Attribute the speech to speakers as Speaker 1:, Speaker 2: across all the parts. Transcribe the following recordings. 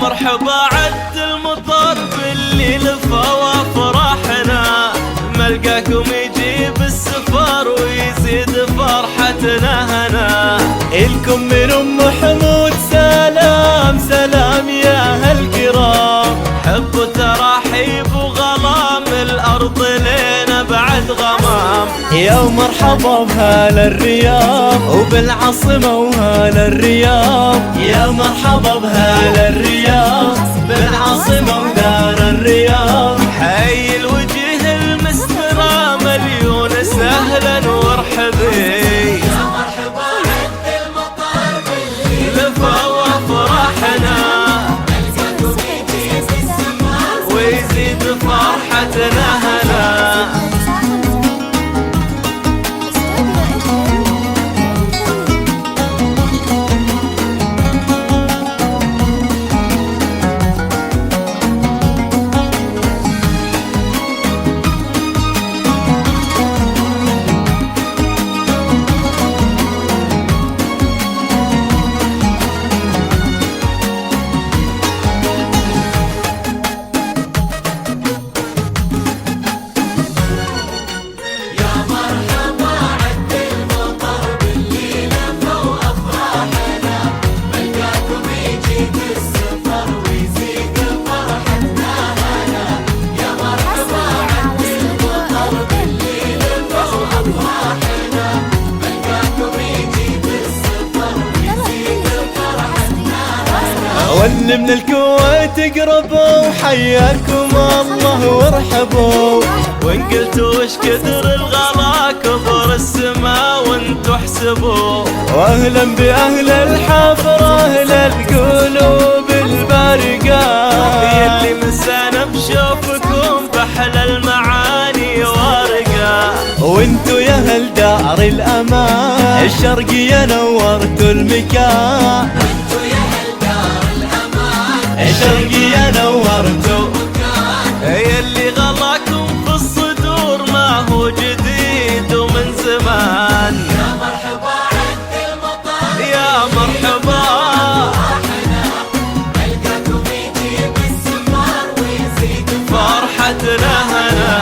Speaker 1: مرحبا عد المطر باللي لفا وافراحنا، ملقاكم يجيب السفر ويزيد فرحتنا هنا. إلكم من أم حمود سلام سلام يا هالكرام، حب تراحيب وغلام الأرض لينا بعد غمام. يا مرحبا بهال الرياض وبالعاصمة وهال الرياض، يا مرحبا بهال الرياض بالعاصمة ودار الرياض. حي الوجه المسترة مليون سهلا وارحبي، يا مرحبا عد المطر باللي لفا وافراحنا، ملقاكم يجيب السفر ويزيد فرحتنا هنا. واللي من الكويت قربوا حياكم الله وارحبوا، وان قلتوا وش كثر الغلا كبر السما وانتوا احسبوا. واهلا باهل الحفره اهل القلوب البارقه، يلي من سنه بشوفكم بحلى المعاني وارقه. وانتوا يا اهل دار الامان الشرقيه نورتوا المكان، الشرقية نورتوا يلي غلاكم في الصدور ما هو جديد ومن زمان. يا مرحبا عد المطر يا مرحبا ملقاكم يجيب السمار ويزيد فرحتنا هنا.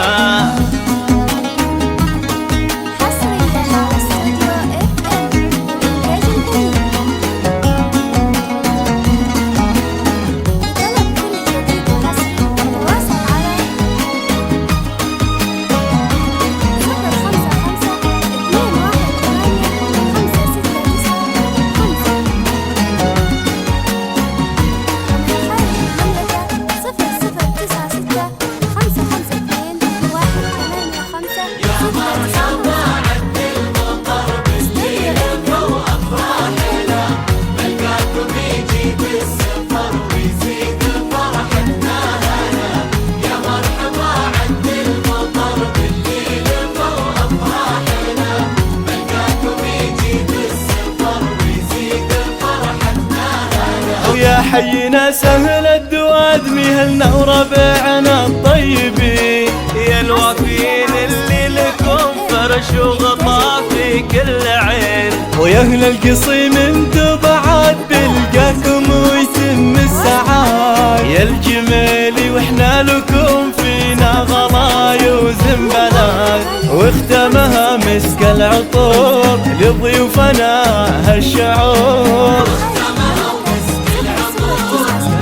Speaker 1: يا حينا سهل الدواد مهلنا وربعنا الطيبين، يا الوافين اللي لكم فرش وغطا في كل عين. ويا اهل القصيم انتو بعد بلقاكم ويتم السعاد، يا الجميلي واحنا لكم فينا غلايا وزنبلات، واختمها مسك العطور لضيوفنا هالشعور،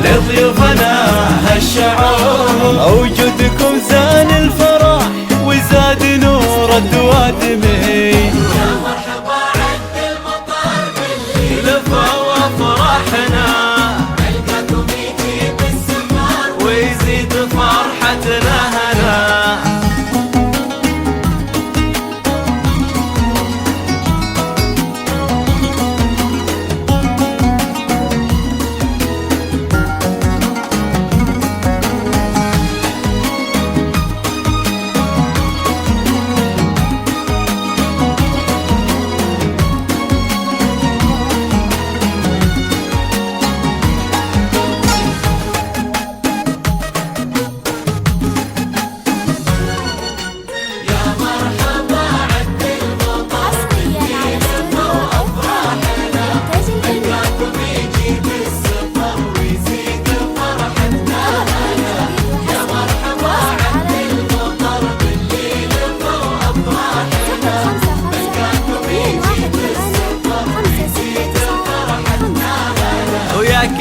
Speaker 1: لضيوفنا هالشعور. وجودكم زان الفرح وزاد نور الدوادمي. يا مرحبا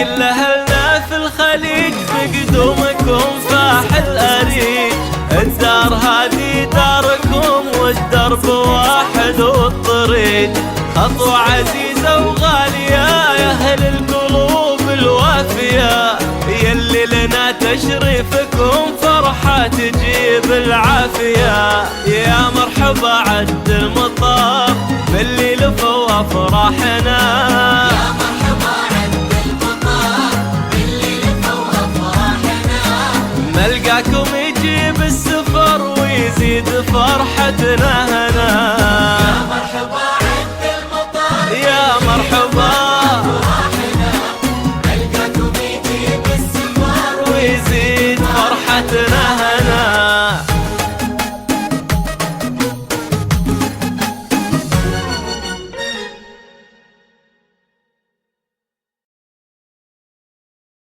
Speaker 1: كل أهلنا في الخليج بقدومكم فاح الأريج. الدار هذه داركم والدرب واحد والطريق، خطوة عزيزة وغالية يا أهل القلوب الوافية، يلي لنا تشريفكم فرحة تجيب العافية. يا مرحبا عد المطاف باللي لفوا أفراحنا،
Speaker 2: يا مرحبا عد المطاف باللي لفوا أفراحنا،
Speaker 1: ملقاكم يجيب السفر ويزيد فرحتنا.